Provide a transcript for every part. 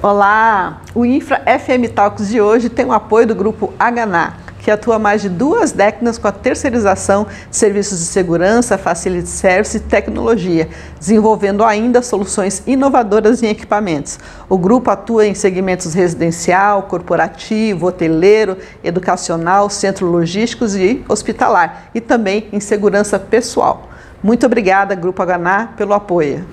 Olá! O Infra FM Talks de hoje tem o apoio do Grupo Hana, que atua há mais de 2 décadas com a terceirização de serviços de segurança, facility service e tecnologia, desenvolvendo ainda soluções inovadoras em equipamentos. O grupo atua em segmentos residencial, corporativo, hoteleiro, educacional, centro logísticos e hospitalar, e também em segurança pessoal. Muito obrigada, Grupo Hana, pelo apoio.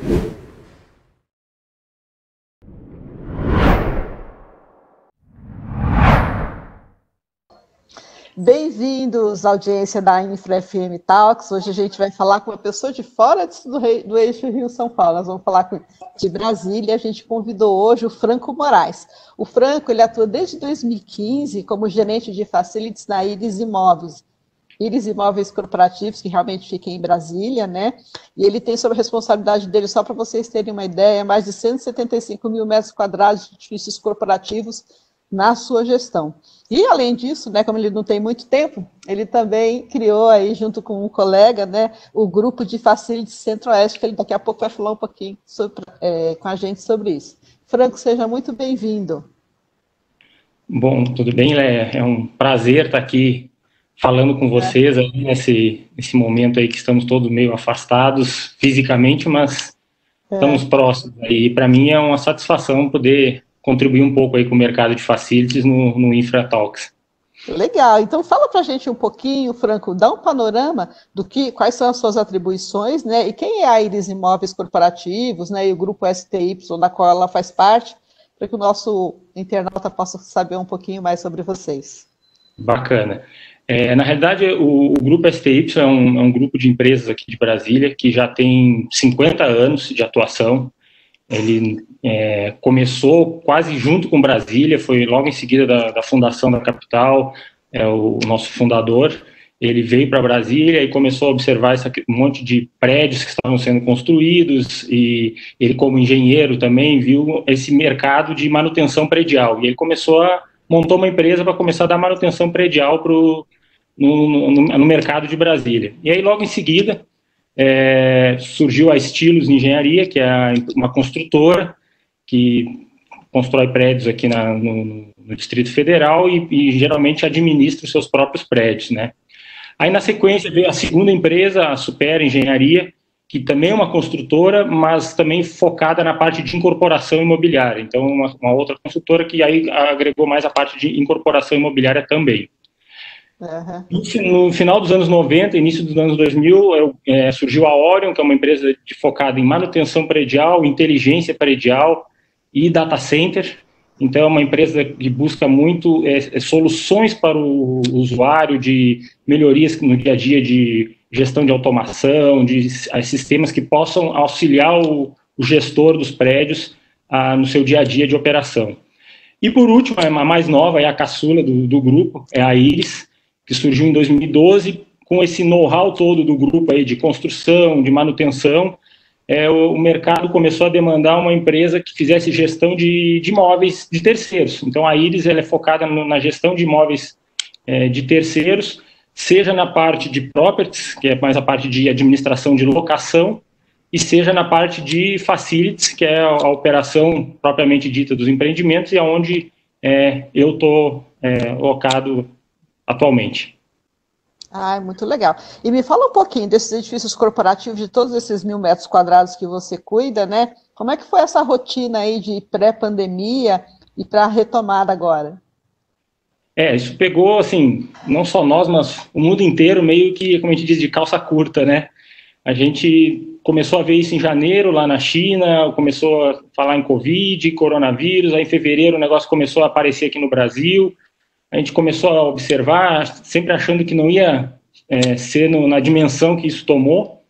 Bem-vindos à audiência da Infra FM Talks. Hoje a gente vai falar com uma pessoa de fora do eixo Rio-São Paulo. Nós vamos falar de Brasília. A gente convidou hoje o Franco Moraes. O Franco, ele atua desde 2015 como gerente de facilities na Íris Imóveis. Íris Imóveis Corporativos, que realmente fica em Brasília, né? E ele tem sob a responsabilidade dele, só para vocês terem uma ideia, mais de 175 mil metros quadrados de edifícios corporativos na sua gestão. E, além disso, né, como ele não tem muito tempo, ele também criou aí, junto com um colega, né, o grupo de Facilities Centro-Oeste, que ele daqui a pouco vai falar um pouquinho com a gente sobre isso. Franco, seja muito bem-vindo. Bom, tudo bem, Léa? É um prazer estar aqui falando com vocês aí nesse momento aí que estamos todos meio afastados fisicamente, mas estamos próximos. E para mim é uma satisfação poder contribuir um pouco aí com o mercado de facilities no Infra Talks. Legal, então fala para a gente um pouquinho, Franco, dá um panorama quais são as suas atribuições, né, e quem é a Íris Imóveis Corporativos, né, e o grupo STY, da qual ela faz parte, para que o nosso internauta possa saber um pouquinho mais sobre vocês. Bacana. Na realidade, o grupo STY é um grupo de empresas aqui de Brasília que já tem 50 anos de atuação. Ele começou quase junto com Brasília, foi logo em seguida da fundação da capital, o nosso fundador. Ele veio para Brasília e começou a observar um monte de prédios que estavam sendo construídos, e ele, como engenheiro, também viu esse mercado de manutenção predial. E ele montou uma empresa para começar a dar manutenção predial no mercado de Brasília. E aí, logo em seguida, surgiu a Estilos Engenharia, que é uma construtora que constrói prédios aqui no Distrito Federal e geralmente administra os seus próprios prédios, né? Aí, na sequência, veio a segunda empresa, a Super Engenharia, que também é uma construtora, mas também focada na parte de incorporação imobiliária. Então, uma outra construtora que aí agregou mais a parte de incorporação imobiliária também. No final dos anos 90, início dos anos 2000, surgiu a Orion, que é uma empresa focada em manutenção predial, inteligência predial e data center. Então, é uma empresa que busca muito soluções para o usuário, de melhorias no dia a dia de gestão de automação, de sistemas que possam auxiliar o gestor dos prédios no seu dia a dia de operação. E, por último, a mais nova, é a caçula do grupo, é a Íris, que surgiu em 2012, com esse know-how todo do grupo aí de construção, de manutenção. O mercado começou a demandar uma empresa que fizesse gestão de imóveis de terceiros. Então, a Íris ela é focada na gestão de imóveis de terceiros, seja na parte de properties, que é mais a parte de administração de locação, e seja na parte de facilities, que é a operação propriamente dita dos empreendimentos, e é onde eu estou locado atualmente. Muito legal. E me fala um pouquinho desses edifícios corporativos, de todos esses 1.000 metros quadrados que você cuida, né? Como é que foi essa rotina aí de pré-pandemia e para a retomada agora? Isso pegou, assim, não só nós, mas o mundo inteiro, meio que, como a gente diz, de calça curta, né? A gente começou a ver isso em janeiro, lá na China, começou a falar em Covid, coronavírus, aí em fevereiro o negócio começou a aparecer aqui no Brasil. A gente começou a observar, sempre achando que não ia ser na dimensão que isso tomou,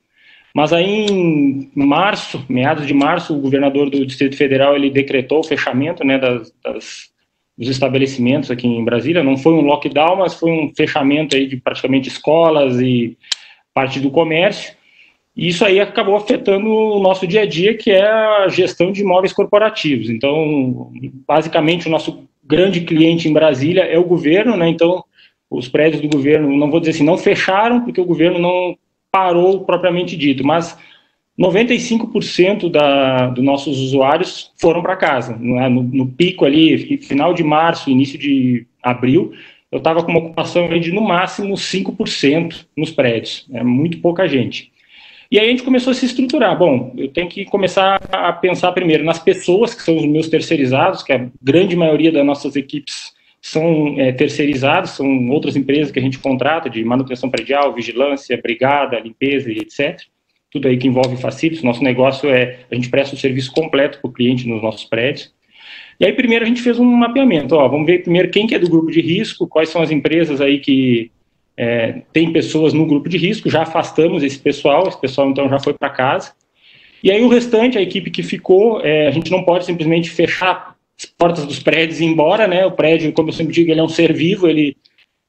mas aí em março, meados de março, o governador do Distrito Federal ele decretou o fechamento, né, dos estabelecimentos aqui em Brasília. Não foi um lockdown, mas foi um fechamento aí de praticamente escolas e parte do comércio, e isso aí acabou afetando o nosso dia a dia, que é a gestão de imóveis corporativos. Então, basicamente, o nosso grande cliente em Brasília é o governo, né? Então, os prédios do governo, não vou dizer assim, não fecharam, porque o governo não parou propriamente dito, mas 95% dos nossos usuários foram para casa. No pico ali, final de março, início de abril, eu estava com uma ocupação de, no máximo, 5% nos prédios. É muito pouca gente. E aí a gente começou a se estruturar. Bom, eu tenho que começar a pensar primeiro nas pessoas, que são os meus terceirizados, que a grande maioria das nossas equipes são terceirizados, são outras empresas que a gente contrata, de manutenção predial, vigilância, brigada, limpeza e etc. Tudo aí que envolve facilities. Nosso negócio a gente presta o serviço completo para o cliente nos nossos prédios. E aí primeiro a gente fez um mapeamento. Vamos ver primeiro quem que é do grupo de risco, quais são as empresas aí que tem pessoas no grupo de risco, já afastamos esse pessoal então já foi para casa. E aí o restante, a equipe que ficou, a gente não pode simplesmente fechar as portas dos prédios e ir embora, né? O prédio, como eu sempre digo, ele é um ser vivo, ele,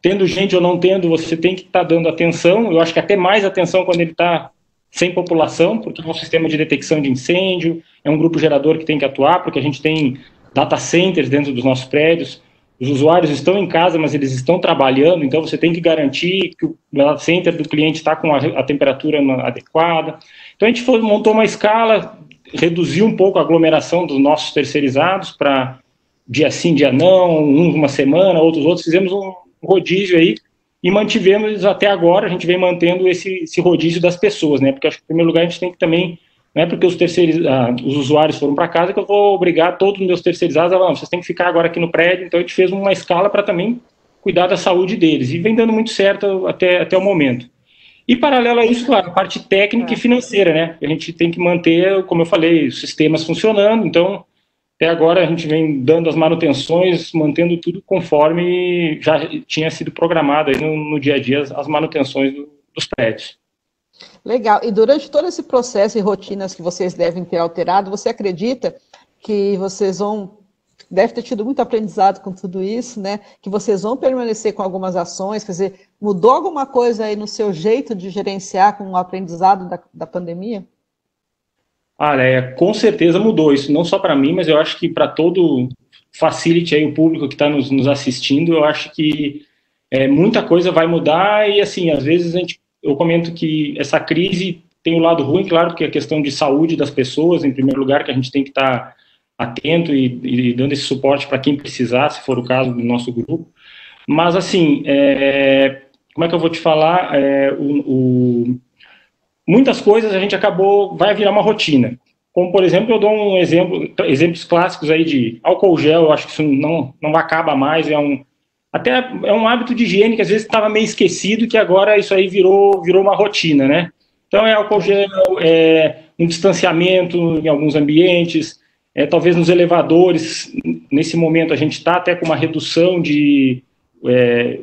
tendo gente ou não tendo, você tem que estar dando atenção. Eu acho que até mais atenção quando ele está sem população, porque é um sistema de detecção de incêndio, é um grupo gerador que tem que atuar, porque a gente tem data centers dentro dos nossos prédios, os usuários estão em casa, mas eles estão trabalhando, então você tem que garantir que o data center do cliente está com a temperatura adequada. Então a gente montou uma escala, reduziu um pouco a aglomeração dos nossos terceirizados para dia sim, dia não, uns uma semana, outros, fizemos um rodízio aí e mantivemos até agora, a gente vem mantendo esse rodízio das pessoas, né? Porque acho que em primeiro lugar a gente tem que também, não é porque os usuários foram para casa que eu vou obrigar todos os meus terceirizados a falar, vocês têm que ficar agora aqui no prédio. Então a gente fez uma escala para também cuidar da saúde deles, e vem dando muito certo até o momento. E paralelo a isso, claro, a parte técnica e financeira, né? A gente tem que manter, como eu falei, os sistemas funcionando. Então, até agora a gente vem dando as manutenções, mantendo tudo conforme já tinha sido programado aí no dia a dia, as manutenções dos prédios. Legal. E durante todo esse processo e rotinas que vocês devem ter alterado, você acredita que vocês deve ter tido muito aprendizado com tudo isso, né? Que vocês vão permanecer com algumas ações, quer dizer, mudou alguma coisa aí no seu jeito de gerenciar com o aprendizado da pandemia? Com certeza mudou isso, não só para mim, mas eu acho que para todo facility aí, o público que está nos assistindo, eu acho que muita coisa vai mudar. E assim, às vezes eu comento que essa crise tem um lado ruim, claro, porque é a questão de saúde das pessoas, em primeiro lugar, que a gente tem que estar atento e dando esse suporte para quem precisar, se for o caso do nosso grupo. Mas, assim, como é que eu vou te falar? Muitas coisas a gente vai virar uma rotina. Como, por exemplo, eu dou exemplos clássicos aí de álcool gel. Eu acho que isso não acaba mais, até é um hábito de higiene que às vezes estava meio esquecido, que agora isso aí virou uma rotina, né? Então álcool gel, um distanciamento em alguns ambientes, talvez nos elevadores. Nesse momento a gente está até com uma redução de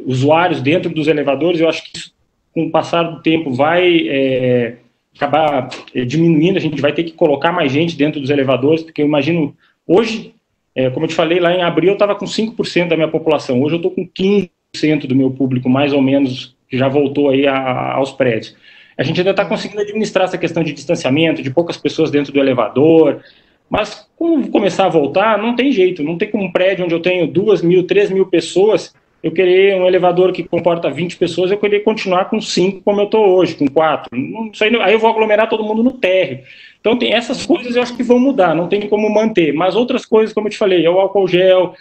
usuários dentro dos elevadores. Eu acho que isso, com o passar do tempo, vai acabar diminuindo. A gente vai ter que colocar mais gente dentro dos elevadores, porque eu imagino, hoje, como eu te falei, lá em abril eu estava com 5% da minha população, hoje eu estou com 15% do meu público, mais ou menos, que já voltou aí aos prédios. A gente ainda está conseguindo administrar essa questão de distanciamento, de poucas pessoas dentro do elevador, mas quando começar a voltar, não tem jeito, não tem como um prédio onde eu tenho 2.000, 3.000 pessoas, eu querer um elevador que comporta 20 pessoas, eu querer continuar com 5 como eu estou hoje, com 4. Aí eu vou aglomerar todo mundo no térreo. Então, tem essas coisas, eu acho que vão mudar, não tem como manter. Mas outras coisas, como eu te falei, o álcool gel,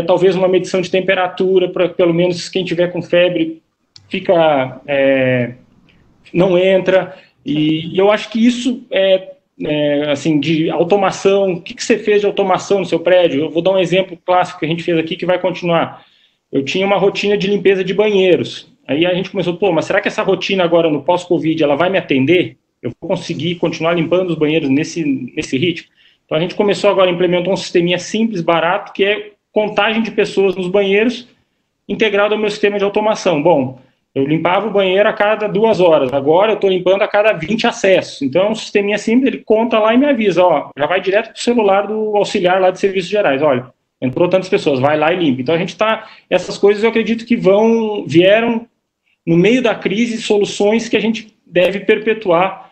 talvez uma medição de temperatura, para pelo menos quem tiver com febre, não entra. E eu acho que isso assim, de automação. O que você fez de automação no seu prédio? Eu vou dar um exemplo clássico que a gente fez aqui, que vai continuar. Eu tinha uma rotina de limpeza de banheiros. Aí a gente começou, mas será que essa rotina agora, no pós-Covid, ela vai me atender? Eu vou conseguir continuar limpando os banheiros nesse ritmo? Então a gente começou agora, implementou um sisteminha simples, barato, que é contagem de pessoas nos banheiros, integrado ao meu sistema de automação. Bom, eu limpava o banheiro a cada 2 horas, agora eu estou limpando a cada 20 acessos. Então é um sisteminha simples, ele conta lá e me avisa, já vai direto para o celular do auxiliar lá de serviços gerais, olha, entrou tantas pessoas, vai lá e limpa. Então a gente essas coisas eu acredito que vieram no meio da crise, soluções que a gente deve perpetuar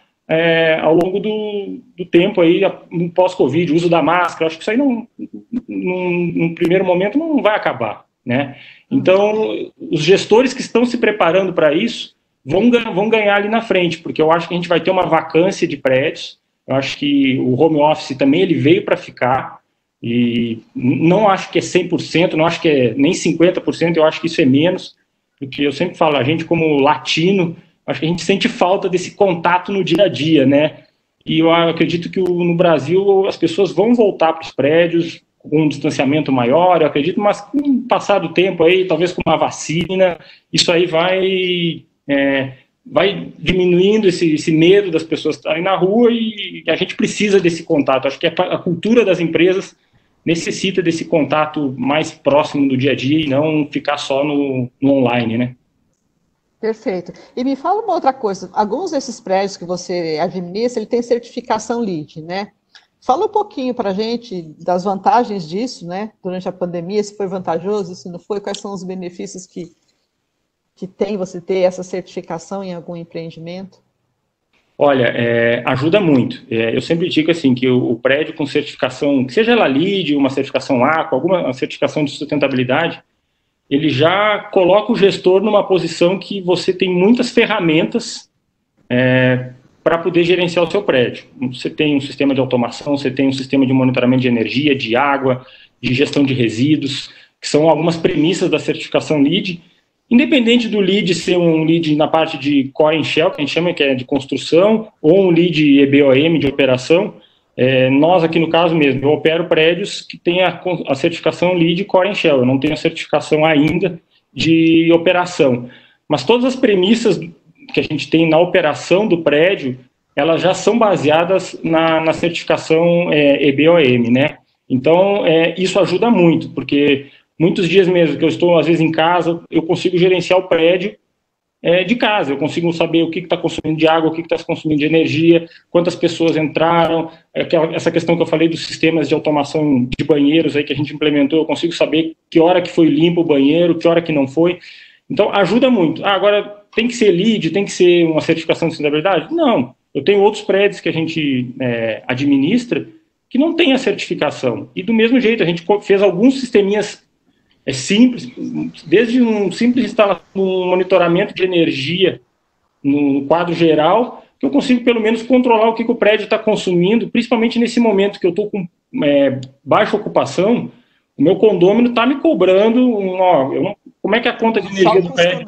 ao longo do tempo aí, no pós-Covid, o uso da máscara. Acho que isso aí num primeiro momento não vai acabar, né? Então os gestores que estão se preparando para isso vão ganhar ali na frente, porque eu acho que a gente vai ter uma vacância de prédios. Eu acho que o home office também ele veio para ficar, e não acho que é 100%, não acho que é nem 50%, eu acho que isso é menos, porque eu sempre falo, a gente como latino, acho que a gente sente falta desse contato no dia a dia, né? E eu acredito que no Brasil as pessoas vão voltar para os prédios com um distanciamento maior, eu acredito, mas com o passar do tempo aí, talvez com uma vacina, isso aí vai diminuindo esse medo das pessoas estarem na rua, e a gente precisa desse contato. Acho que a cultura das empresas necessita desse contato mais próximo do dia a dia e não ficar só no online, né? Perfeito. E me fala uma outra coisa, alguns desses prédios que você administra, ele tem certificação LEED, né? Fala um pouquinho para a gente das vantagens disso, né? Durante a pandemia, se foi vantajoso, se não foi, quais são os benefícios que tem você ter essa certificação em algum empreendimento? Olha, ajuda muito. Eu sempre digo assim que o prédio com certificação, que seja ela LEED, uma certificação AQUA, alguma certificação de sustentabilidade, ele já coloca o gestor numa posição que você tem muitas ferramentas para poder gerenciar o seu prédio. Você tem um sistema de automação, você tem um sistema de monitoramento de energia, de água, de gestão de resíduos, que são algumas premissas da certificação LEED. Independente do LEED ser um LEED na parte de Core and Shell, que a gente chama que é de construção, ou um LEED EBOM de operação, nós aqui no caso mesmo, eu opero prédios que têm a certificação LEED Core and Shell, eu não tenho a certificação ainda de operação. Mas todas as premissas que a gente tem na operação do prédio, elas já são baseadas na certificação EBOM, né? Então, isso ajuda muito, porque muitos dias mesmo que eu estou, às vezes, em casa, eu consigo gerenciar o prédio de casa, eu consigo saber o que está consumindo de água, o que está consumindo de energia, quantas pessoas entraram, essa questão que eu falei dos sistemas de automação de banheiros aí que a gente implementou, eu consigo saber que hora que foi limpo o banheiro, que hora que não foi. Então, ajuda muito. Agora, tem que ser LEED, tem que ser uma certificação de sustentabilidade? Não. Eu tenho outros prédios que a gente administra que não tem a certificação. E do mesmo jeito, a gente fez alguns sisteminhas simples, desde um simples instalação, um monitoramento de energia no quadro geral, que eu consigo pelo menos controlar o que o prédio está consumindo, principalmente nesse momento que eu estou com baixa ocupação, o meu condômino está me cobrando, como é que a conta de energia do prédio...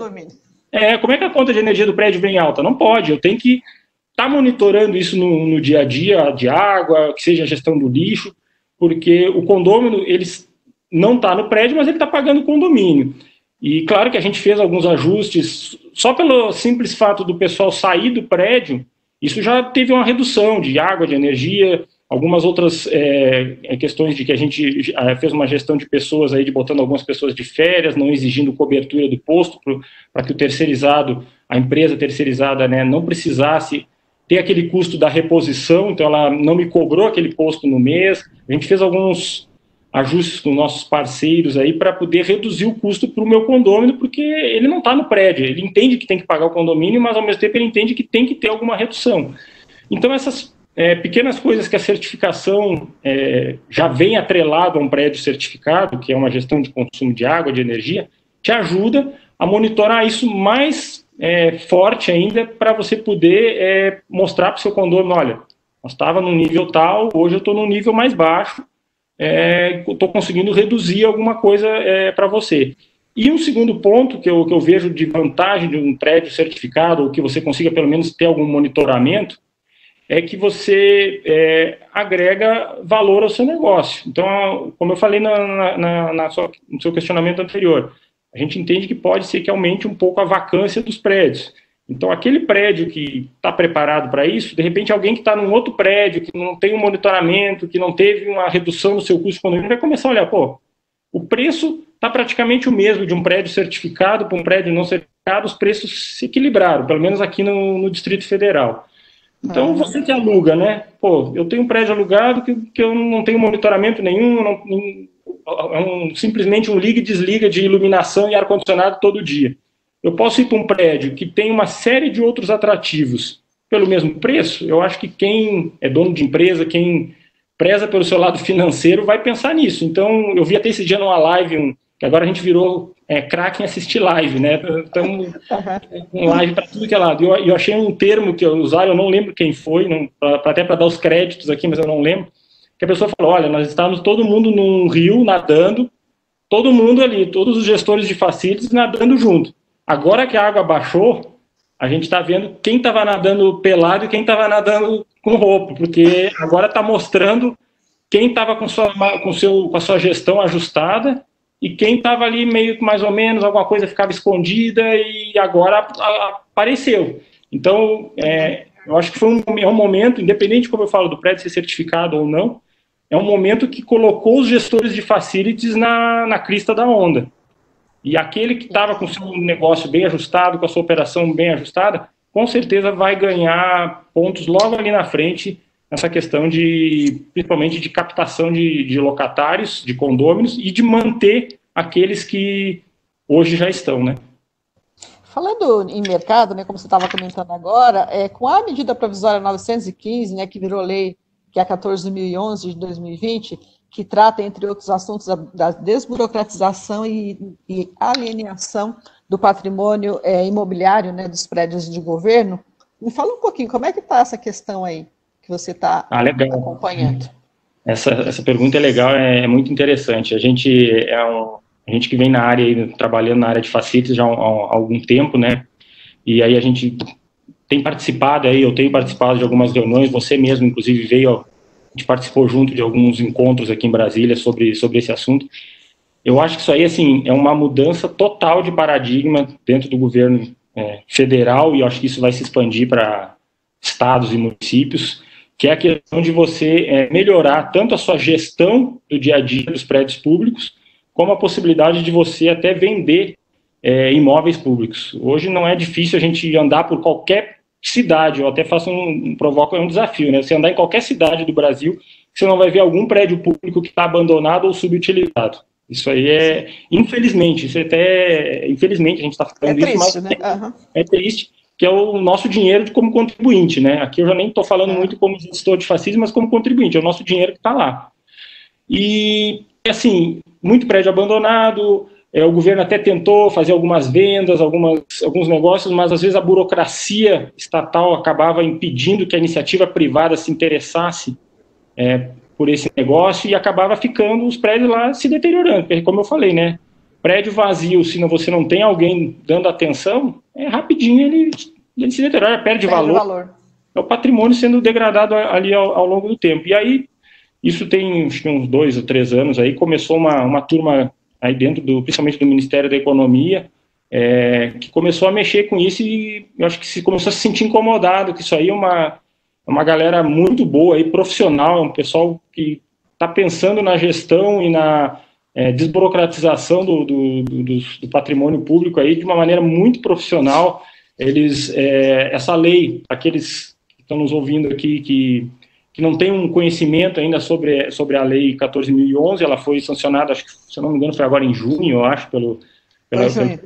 como é que a conta de energia do prédio vem alta? Não pode, eu tenho que estar monitorando isso no dia a dia, de água, que seja a gestão do lixo, porque o condômino, eles não está no prédio, mas ele está pagando o condomínio. E claro que a gente fez alguns ajustes, só pelo simples fato do pessoal sair do prédio, isso já teve uma redução de água, de energia, algumas outras questões de que a gente fez uma gestão de pessoas aí, de botando algumas pessoas de férias, não exigindo cobertura do posto, para que o terceirizado, a empresa terceirizada, né, não precisasse ter aquele custo da reposição, então ela não me cobrou aquele posto no mês. A gente fez alguns ajustes com nossos parceiros aí para poder reduzir o custo para o meu condômino, porque ele não está no prédio, ele entende que tem que pagar o condomínio, mas ao mesmo tempo ele entende que tem que ter alguma redução. Então essas pequenas coisas que a certificação já vem atrelado a um prédio certificado, que é uma gestão de consumo de água, de energia, te ajuda a monitorar isso mais forte ainda, para você poder mostrar para o seu condomínio, olha, nós estava no nível tal, hoje eu estou no nível mais baixo, estou conseguindo reduzir alguma coisa para você. E um segundo ponto que eu vejo de vantagem de um prédio certificado, ou que você consiga pelo menos ter algum monitoramento, é que você agrega valor ao seu negócio. Então, como eu falei no seu questionamento anterior, a gente entende que pode ser que aumente um pouco a vacância dos prédios. Então, aquele prédio que está preparado para isso, de repente alguém que está num outro prédio, que não tem um monitoramento, que não teve uma redução no seu custo de condomínio, vai começar a olhar, o preço está praticamente o mesmo de um prédio certificado para um prédio não certificado, os preços se equilibraram, pelo menos aqui no Distrito Federal. Então, você que aluga, né? Eu tenho um prédio alugado que eu não tenho monitoramento nenhum, simplesmente um liga e desliga de iluminação e ar-condicionado todo dia. Eu posso ir para um prédio que tem uma série de outros atrativos pelo mesmo preço. Eu acho que quem é dono de empresa, quem preza pelo seu lado financeiro, vai pensar nisso. Então, eu vi até esse dia numa live que agora a gente virou craque em assistir live, né? Estamos com live para tudo que é lado. Eu achei um termo que usaram, eu não lembro quem foi, até para dar os créditos aqui, mas eu não lembro, que a pessoa falou, olha, nós estávamos todo mundo num rio nadando, todo mundo ali, todos os gestores de facilities nadando junto. Agora que a água baixou, a gente está vendo quem estava nadando pelado e quem estava nadando com roupa, porque agora está mostrando quem estava com a sua gestão ajustada e quem estava ali meio que mais ou menos, alguma coisa ficava escondida e agora apareceu. Então, eu acho que é um momento, independente, como eu falo, do prédio ser certificado ou não, é um momento que colocou os gestores de facilities na crista da onda. E aquele que estava com o seu negócio bem ajustado, com a sua operação bem ajustada, com certeza vai ganhar pontos logo ali na frente nessa questão principalmente de captação de locatários, de condôminos e de manter aqueles que hoje já estão, né? Falando em mercado, né, como você estava comentando agora, com a medida provisória 915, né, que virou lei, que é a 14.011 de 2020, que trata, entre outros assuntos, da desburocratização e alienação do patrimônio imobiliário, né, dos prédios de governo. Me fala um pouquinho, como é que está essa questão aí que você está acompanhando? Essa pergunta é legal, é muito interessante. A gente que vem na área, aí, trabalhando na área de facilities já há algum tempo, né, e aí a gente tem participado aí, eu tenho participado de algumas reuniões, você mesmo, inclusive, veio, a gente participou junto de alguns encontros aqui em Brasília sobre esse assunto. Eu acho que isso aí, assim, é uma mudança total de paradigma dentro do governo federal, e eu acho que isso vai se expandir para estados e municípios, que é a questão de você melhorar tanto a sua gestão do dia a dia dos prédios públicos, como a possibilidade de você até vender imóveis públicos. Hoje não é difícil a gente andar por qualquer cidade, eu até faço provoco um desafio, né? Você andar em qualquer cidade do Brasil, você não vai ver algum prédio público que está abandonado ou subutilizado. Isso aí infelizmente, infelizmente a gente está falando triste, isso, mas né? É triste, que é o nosso dinheiro como contribuinte, né? Aqui eu já nem estou falando muito como gestor de facilities, mas como contribuinte, é o nosso dinheiro que está lá. E, assim, muito prédio abandonado, o governo até tentou fazer algumas vendas, alguns negócios, mas às vezes a burocracia estatal acabava impedindo que a iniciativa privada se interessasse por esse negócio e acabava ficando os prédios lá se deteriorando, porque, como eu falei, né, prédio vazio, se você não tem alguém dando atenção, rapidinho ele se deteriora, perde valor. É o patrimônio sendo degradado ali ao longo do tempo. E aí, isso tem acho que uns 2 ou 3 anos, aí começou uma turma aí dentro principalmente do Ministério da Economia, que começou a mexer com isso e eu acho que se começou a se sentir incomodado, que isso aí é uma galera muito boa, aí, profissional, é um pessoal que está pensando na gestão e na desburocratização do patrimônio público aí de uma maneira muito profissional. Essa lei, aqueles que estão nos ouvindo aqui que não tem um conhecimento ainda sobre a lei 14.011, ela foi sancionada, acho que, se eu não me engano, foi agora em junho, eu acho,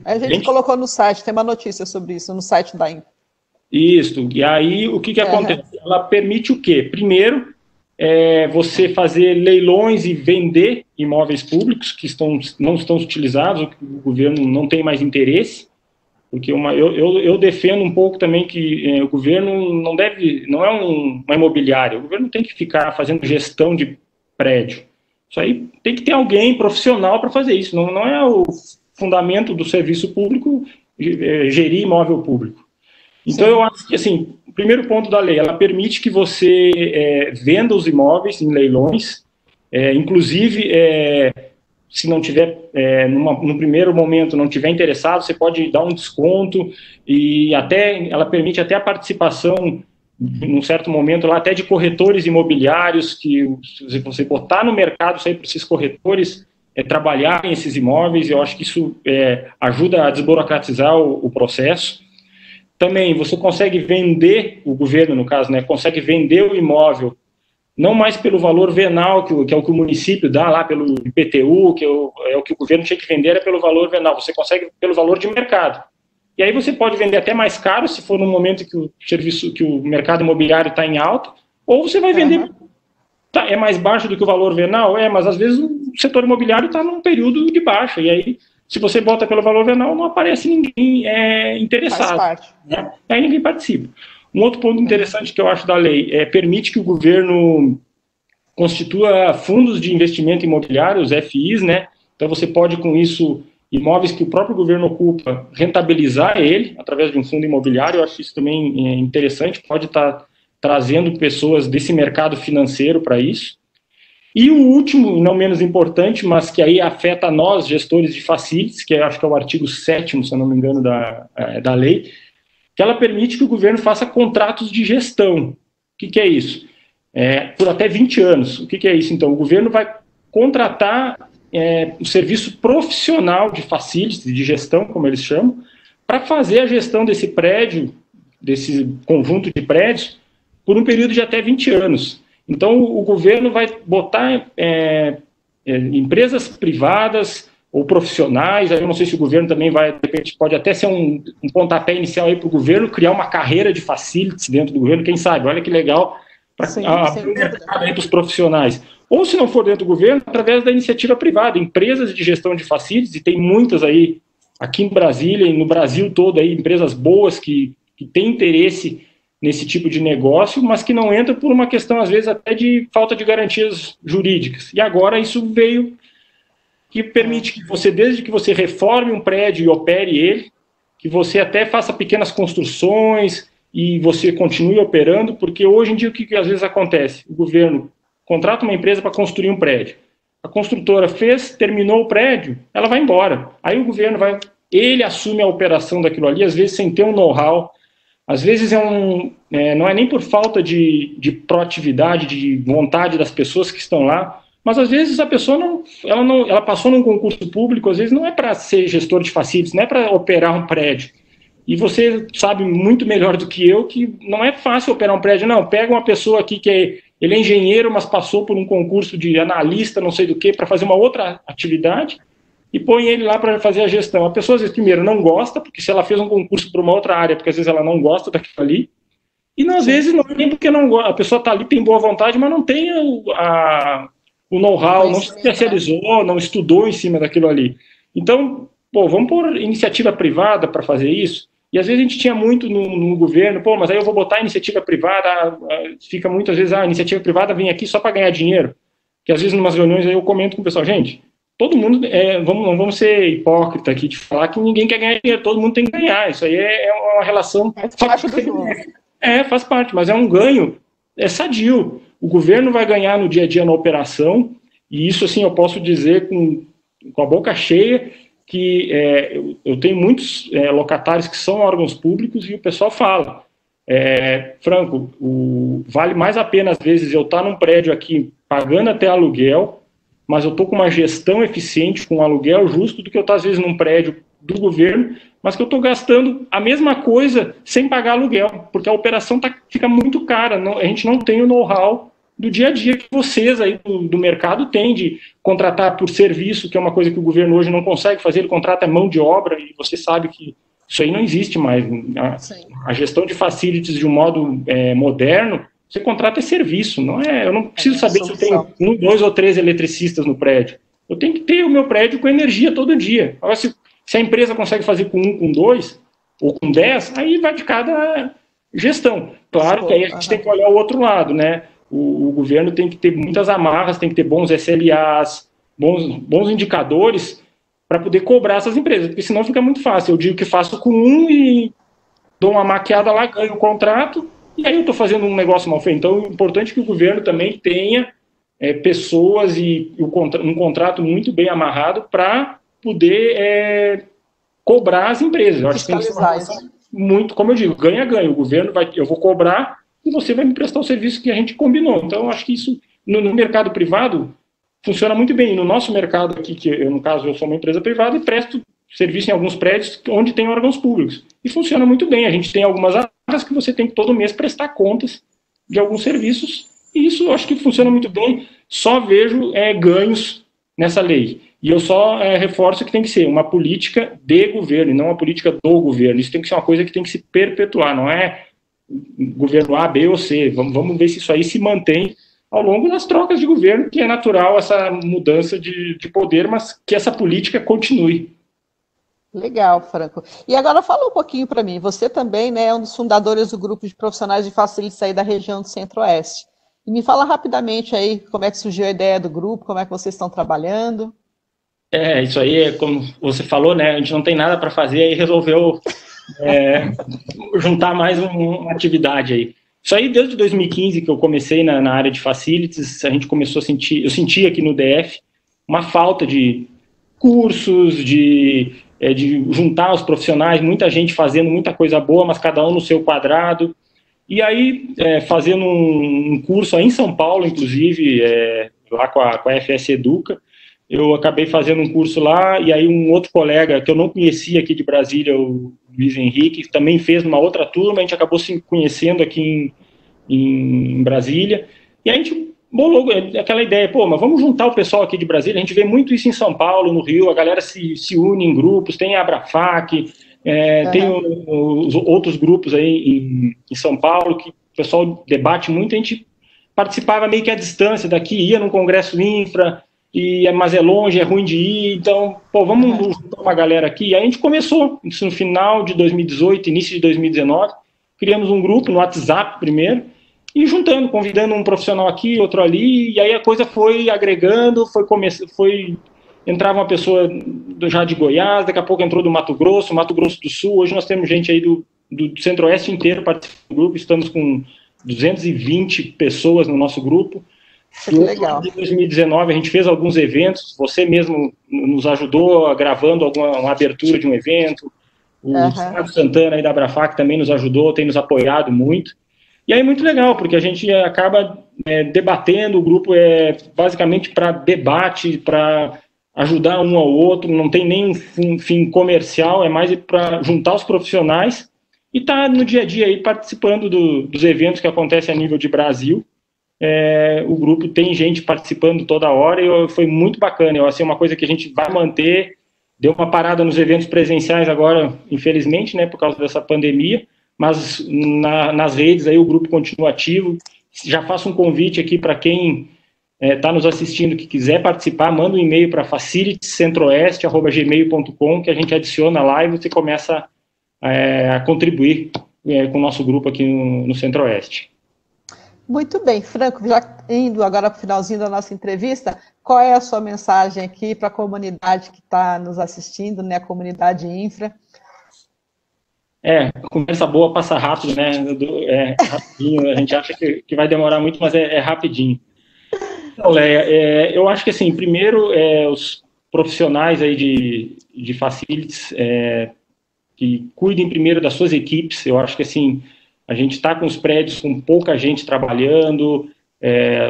A gente colocou no site, tem uma notícia sobre isso, no site da INPE. Isso, e aí o que acontece? Ela permite o quê? Primeiro, você fazer leilões e vender imóveis públicos que não estão utilizados, que o governo não tem mais interesse, porque eu defendo um pouco também que o governo não é uma imobiliária, o governo tem que ficar fazendo gestão de prédio. Isso aí tem que ter alguém profissional para fazer isso, não é o fundamento do serviço público gerir imóvel público. Então, eu acho que, assim, o primeiro ponto da lei, ela permite que você venda os imóveis em leilões, inclusive, se não tiver, no primeiro momento, não tiver interessado, você pode dar um desconto, e ela permite até a participação, num certo momento, lá até de corretores imobiliários, que se você botar no mercado isso aí para esses corretores trabalharem esses imóveis, eu acho que isso ajuda a desburocratizar o processo. Também você consegue vender, o governo no caso, né, consegue vender o imóvel, não mais pelo valor venal, que é o que o município dá lá pelo IPTU, que é o que o governo tinha que vender, é pelo valor venal, você consegue pelo valor de mercado. E aí você pode vender até mais caro, se for no momento que o mercado imobiliário está em alta, ou você vai vender, é mais baixo do que o valor venal, mas às vezes setor imobiliário está num período de baixa, e aí, se você bota pelo valor venal, não aparece ninguém interessado. Faz parte. Né? Aí ninguém participa. Um outro ponto interessante que eu acho da lei permite que o governo constitua fundos de investimento imobiliário, os FIs, né? Então você pode, com isso, imóveis que o próprio governo ocupa, rentabilizar ele através de um fundo imobiliário. Eu acho isso também interessante, pode estar trazendo pessoas desse mercado financeiro para isso. E o último, não menos importante, mas que aí afeta nós, gestores de facilities, que eu acho que é o artigo 7º, se eu não me engano, da lei, que ela permite que o governo faça contratos de gestão. O que é isso? Por até 20 anos. O que é isso, então? O governo vai contratar um serviço profissional de facilities, de gestão, como eles chamam, para fazer a gestão desse prédio, desse conjunto de prédios, por um período de até 20 anos. Então, o governo vai botar empresas privadas ou profissionais, aí eu não sei se o governo também vai, de repente, pode até ser um pontapé inicial aí para o governo criar uma carreira de facilities dentro do governo, quem sabe, olha que legal, para abrir o mercado aí para os profissionais. Ou, se não for dentro do governo, através da iniciativa privada, empresas de gestão de facilities, e tem muitas aí, aqui em Brasília e no Brasil todo, aí, empresas boas que têm interesse nesse tipo de negócio, mas que não entram por uma questão, às vezes, até de falta de garantias jurídicas. E agora isso veio que permite que você, desde que você reforme um prédio e opere ele, que você até faça pequenas construções e você continue operando, porque hoje em dia o que às vezes acontece? O governo contrata uma empresa para construir um prédio. A construtora terminou o prédio, ela vai embora. Aí o governo ele assume a operação daquilo ali, às vezes sem ter um know-how. Às vezes não é nem por falta de proatividade, de vontade das pessoas que estão lá, mas às vezes a pessoa ela passou num concurso público, às vezes não é para ser gestor de facilities, não é para operar um prédio. E você sabe muito melhor do que eu que não é fácil operar um prédio, não. Pega uma pessoa aqui ele é engenheiro, mas passou por um concurso de analista, não sei do que, para fazer uma outra atividade, e põe ele lá para fazer a gestão. A pessoa, às vezes, primeiro, não gosta, porque se ela fez um concurso para uma outra área, porque às vezes ela não gosta daquilo ali, e às vezes não é nem porque não gosta, a pessoa está ali, tem boa vontade, mas não tem o know-how, não se especializou, não estudou em cima daquilo ali. Então, vamos pôr iniciativa privada para fazer isso, e às vezes a gente tinha muito no governo, mas aí eu vou botar iniciativa privada, fica muitas vezes, a iniciativa privada vem aqui só para ganhar dinheiro, que às vezes em umas reuniões aí eu comento com o pessoal, gente, todo mundo, não vamos ser hipócrita aqui de falar que ninguém quer ganhar dinheiro, todo mundo tem que ganhar, isso aí é uma relação... Faz parte, mas é um ganho sadio. O governo vai ganhar no dia a dia na operação, e isso, assim, eu posso dizer com a boca cheia, que eu tenho muitos locatários que são órgãos públicos e o pessoal fala, Franco, vale mais a pena, às vezes, eu estar num prédio aqui pagando até aluguel, mas eu estou com uma gestão eficiente, com um aluguel justo, do que eu estar, às vezes, num prédio do governo, mas que eu estou gastando a mesma coisa sem pagar aluguel, porque a operação fica muito cara, a gente não tem o know-how do dia a dia que vocês aí do mercado têm de contratar por serviço, que é uma coisa que o governo hoje não consegue fazer, ele contrata mão de obra, e você sabe que isso aí não existe mais. A gestão de facilities de um modo moderno, você contrata serviço, eu não preciso saber se eu tenho 1, 2 ou 3 eletricistas no prédio. Eu tenho que ter o meu prédio com energia todo dia. Agora, se a empresa consegue fazer com 1, com 2 ou com 10, aí vai de cada gestão. Claro que aí a gente tem que olhar o outro lado, né? O governo tem que ter muitas amarras, tem que ter bons SLAs, bons indicadores para poder cobrar essas empresas, porque senão fica muito fácil. Eu digo que faço com um e dou uma maquiada lá, ganho o contrato, e aí eu estou fazendo um negócio mal feito. Então, é importante que o governo também tenha pessoas e um contrato muito bem amarrado para poder cobrar as empresas. Eu acho que tem que ser uma relação muito, como eu digo, ganha-ganha. O governo eu vou cobrar e você vai me prestar o serviço que a gente combinou. Então, eu acho que isso, no mercado privado, funciona muito bem. No nosso mercado aqui, que no caso eu sou uma empresa privada e presto serviço em alguns prédios onde tem órgãos públicos. E funciona muito bem. A gente tem algumas áreas que você tem que todo mês prestar contas de alguns serviços, e isso eu acho que funciona muito bem. Só vejo ganhos nessa lei. E eu só reforço que tem que ser uma política de governo e não uma política do governo. Isso tem que ser uma coisa que tem que se perpetuar, não é governo A, B ou C. Vamos ver se isso aí se mantém ao longo das trocas de governo, que é natural essa mudança de poder, mas que essa política continue. Legal, Franco. E agora fala um pouquinho para mim. Você também, né, é um dos fundadores do grupo de profissionais de facilities aí da região do Centro-Oeste. E me fala rapidamente aí como é que surgiu a ideia do grupo, como é que vocês estão trabalhando. Isso aí é como você falou, né? A gente não tem nada para fazer, aí resolveu juntar mais uma atividade aí. Isso aí desde 2015 que eu comecei na área de facilities, a gente começou a sentir, eu senti aqui no DF uma falta de cursos, de juntar os profissionais, muita gente fazendo muita coisa boa, mas cada um no seu quadrado. E aí, fazendo um curso aí em São Paulo, inclusive, lá com a FS Educa, eu acabei fazendo um curso lá, e aí um outro colega que eu não conhecia aqui de Brasília, o Luiz Henrique, também fez numa outra turma, a gente acabou se conhecendo aqui em Brasília, e a gente bolou aquela ideia, mas vamos juntar o pessoal aqui de Brasília, a gente vê muito isso em São Paulo, no Rio, a galera se une em grupos, tem a Abrafac, tem os outros grupos aí em São Paulo, que o pessoal debate muito, a gente participava meio que à distância daqui, ia num congresso infra, mas é longe, é ruim de ir, então, vamos juntar uma galera aqui. E aí a gente começou, isso no final de 2018, início de 2019, criamos um grupo no WhatsApp primeiro, e juntando, convidando um profissional aqui, outro ali, e aí a coisa foi agregando, entrava uma pessoa já de Goiás, daqui a pouco entrou do Mato Grosso do Sul, hoje nós temos gente aí do Centro-Oeste inteiro participando do grupo, estamos com 220 pessoas no nosso gruro. Que legal. Em 2019 a gente fez alguns eventos, você mesmo nos ajudou gravando uma abertura de um evento, o Thiago Santana aí da Abrafac também nos ajudou, tem nos apoiado muito. E aí muito legal, porque a gente acaba debatendo, o grupo é basicamente para debate, para ajudar um ao outro, não tem nenhum fim comercial, é mais para juntar os profissionais e tá no dia a dia aí participando dos eventos que acontecem a nível de Brasil. O grupo tem gente participando toda hora e foi muito bacana. Assim, uma coisa que a gente vai manter, deu uma parada nos eventos presenciais agora, infelizmente, né, por causa dessa pandemia, mas nas redes aí o grupo continua ativo. Já faço um convite aqui para quem está nos assistindo que quiser participar, manda um e-mail para facilitiescentroeste@gmail.com que a gente adiciona lá e você começa a contribuir com o nosso grupo aqui no Centro-Oeste. Muito bem, Franco, já indo agora para o finalzinho da nossa entrevista, qual é a sua mensagem aqui para a comunidade que está nos assistindo, né, a comunidade infra? Conversa boa passa rápido, né? Rapidinho, a gente acha que vai demorar muito, mas é rapidinho. Então, Leia, eu acho que, assim, primeiro, os profissionais aí de facilities que cuidem primeiro das suas equipes. Eu acho que, assim, a gente está com os prédios com pouca gente trabalhando,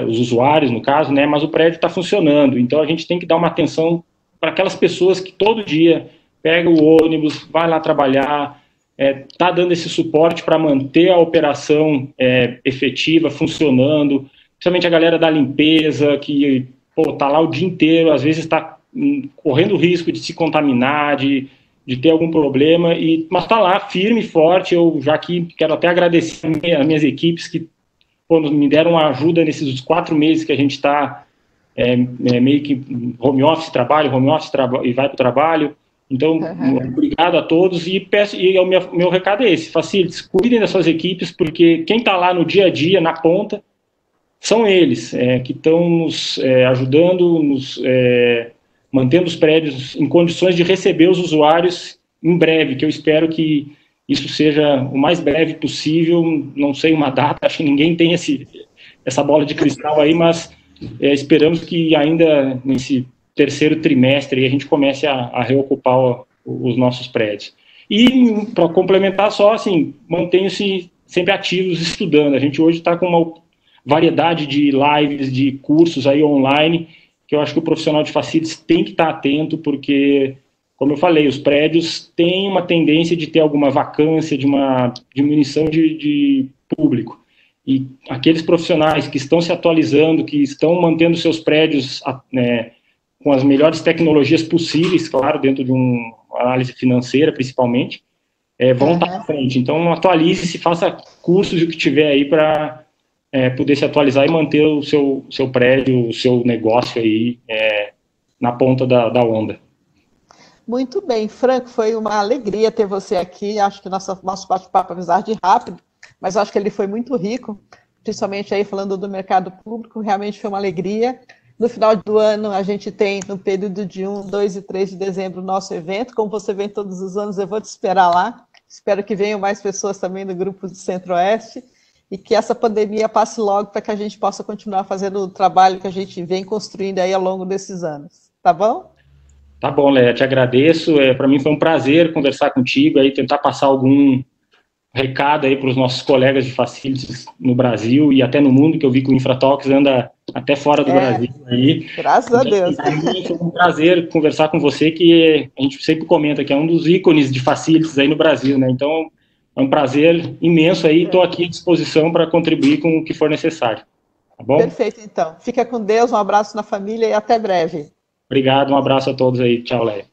os usuários, no caso, né? Mas o prédio está funcionando, então a gente tem que dar uma atenção para aquelas pessoas que todo dia pegam o ônibus, vai lá trabalhar, está dando esse suporte para manter a operação efetiva, funcionando, principalmente a galera da limpeza, que está lá o dia inteiro, às vezes está correndo o risco de se contaminar, de ter algum problema, mas está lá firme e forte. Eu já aqui quero até agradecer as minhas equipes que me deram uma ajuda nesses 4 meses que a gente está meio que home office trabalho e vai para o trabalho. Então, obrigado a todos e o meu recado é esse: facilities, cuidem das suas equipes, porque quem está lá no dia a dia, na ponta, são eles que estão nos ajudando, mantendo os prédios em condições de receber os usuários em breve, que eu espero que isso seja o mais breve possível. Não sei uma data, acho que ninguém tem essa bola de cristal aí, mas esperamos que ainda nesse terceiro trimestre a gente comece a reocupar os nossos prédios. E, para complementar só, assim, mantenham-se sempre ativos estudando. A gente hoje está com uma variedade de lives, de cursos aí online, que eu acho que o profissional de facilities tem que estar atento, porque, como eu falei, os prédios têm uma tendência de ter alguma vacância, de uma diminuição de público. E aqueles profissionais que estão se atualizando, que estão mantendo seus prédios com as melhores tecnologias possíveis, claro, dentro de uma análise financeira, principalmente, vão estar à frente. Então, atualize-se, faça cursos e o que tiver aí para poder se atualizar e manter o seu prédio, o seu negócio aí na ponta da onda. Muito bem, Franco, foi uma alegria ter você aqui. Acho que nosso bate-papo, apesar de rápido, mas acho que ele foi muito rico, principalmente aí falando do mercado público, realmente foi uma alegria. No final do ano, a gente tem, no período de 1, 2 e 3 de dezembro, o nosso evento. Como você vem todos os anos, eu vou te esperar lá. Espero que venham mais pessoas também do Grupo do Centro-Oeste e que essa pandemia passe logo para que a gente possa continuar fazendo o trabalho que a gente vem construindo aí ao longo desses anos. Tá bom? Tá bom, Léa, te agradeço. Para mim foi um prazer conversar contigo, aí tentar passar algum recado aí para os nossos colegas de facilities no Brasil e até no mundo, que eu vi que o InfraTalks anda até fora do Brasil. Aí. Graças a Deus. Foi um prazer conversar com você, que a gente sempre comenta que é um dos ícones de facilities aí no Brasil, né? Então, é um prazer imenso aí, estou aqui à disposição para contribuir com o que for necessário. Tá bom? Perfeito, então. Fica com Deus, um abraço na família e até breve. Obrigado, um abraço a todos aí. Tchau, Léa.